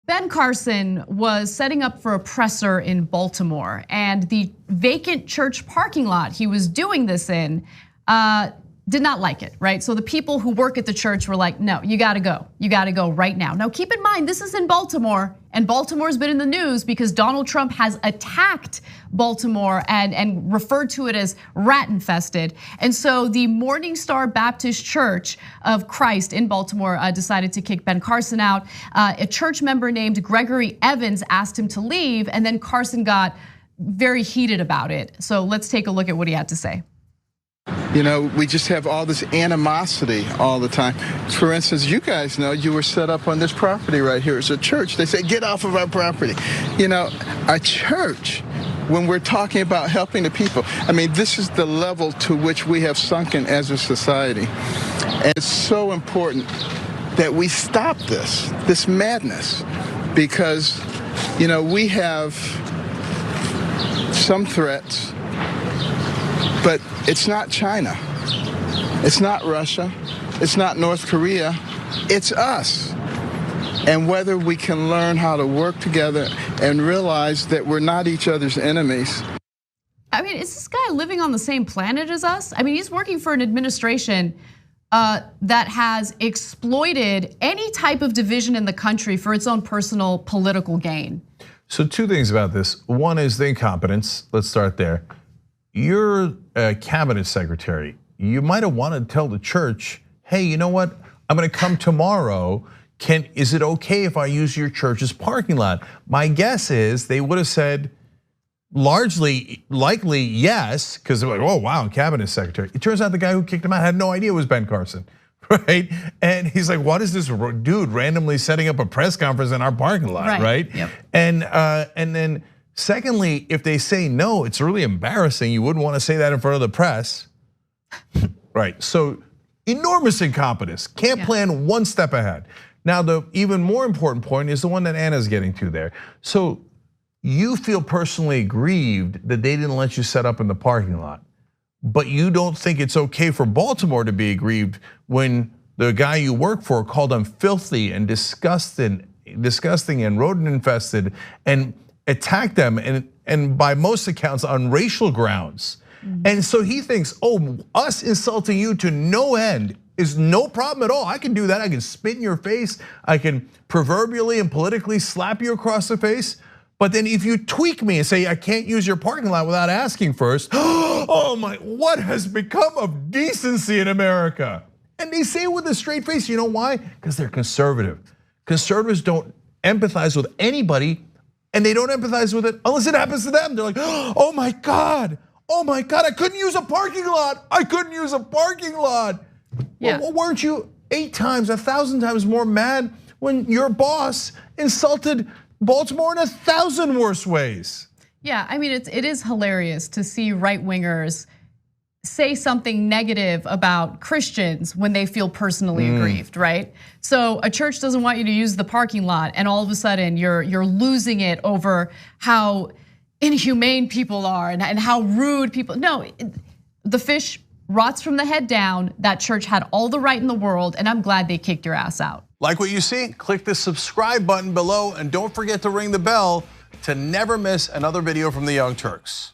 Ben Carson was setting up for a presser in Baltimore, and the vacant church parking lot he was doing this in did not like it, right? So the people who work at the church were like, no, you gotta go right now. Now keep in mind, this is in Baltimore, and Baltimore's been in the news because Donald Trump has attacked Baltimore and referred to it as rat infested. And so the Morning Star Baptist Church of Christ in Baltimore decided to kick Ben Carson out. A church member named Gregory Evans asked him to leave, and then Carson got very heated about it. So let's take a look at what he had to say. You know, we just have all this animosity all the time. For instance, you guys know you were set up on this property right here. It's a church. They say, get off of our property. You know, a church, when we're talking about helping the people, I mean, this is the level to which we have sunken as a society. And it's so important that we stop this madness, because, you know, we have some threats. But it's not China, it's not Russia, it's not North Korea, it's us. And whether we can learn how to work together and realize that we're not each other's enemies. I mean, is this guy living on the same planet as us? I mean, he's working for an administration that has exploited any type of division in the country for its own personal political gain. So two things about this. One is the incompetence, let's start there. You're a cabinet secretary. You might have wanted to tell the church, hey, you know what? I'm gonna come tomorrow. Is it okay if I use your church's parking lot? My guess is they would have said likely yes, because they're like, oh wow, cabinet secretary. It turns out the guy who kicked him out had no idea it was Ben Carson, right? And he's like, what is this dude randomly setting up a press conference in our parking lot, right? Yep. And then secondly, if they say no, it's really embarrassing. You wouldn't want to say that in front of the press. Right, so enormous incompetence. Can't plan one step ahead. Now, the even more important point is the one that Anna's getting to there. So you feel personally aggrieved that they didn't let you set up in the parking lot, but you don't think it's okay for Baltimore to be aggrieved when the guy you work for called them filthy and disgusting and rodent infested and attacked them, and by most accounts on racial grounds. And so he thinks, oh, us insulting you to no end is no problem at all. I can do that. I can spit in your face. I can proverbially and politically slap you across the face. But then if you tweak me and say I can't use your parking lot without asking first, oh my, what has become of decency in America? And they say it with a straight face. You know why? Because they're conservative. Conservatives don't empathize with anybody, and they don't empathize with it unless it happens to them. They're like, oh my God, I couldn't use a parking lot. I couldn't use a parking lot. Yeah. Well, weren't you 8 times, 1,000 times more mad when your boss insulted Baltimore in 1,000 worse ways? Yeah, I mean, it is hilarious to see right-wingers say something negative about Christians when they feel personally aggrieved, right? So a church doesn't want you to use the parking lot, and all of a sudden you're losing it over how inhumane people are and how rude people. No, the fish rots from the head down. That church had all the right in the world, and I'm glad they kicked your ass out. Like what you see? Click the subscribe button below, and don't forget to ring the bell to never miss another video from the Young Turks.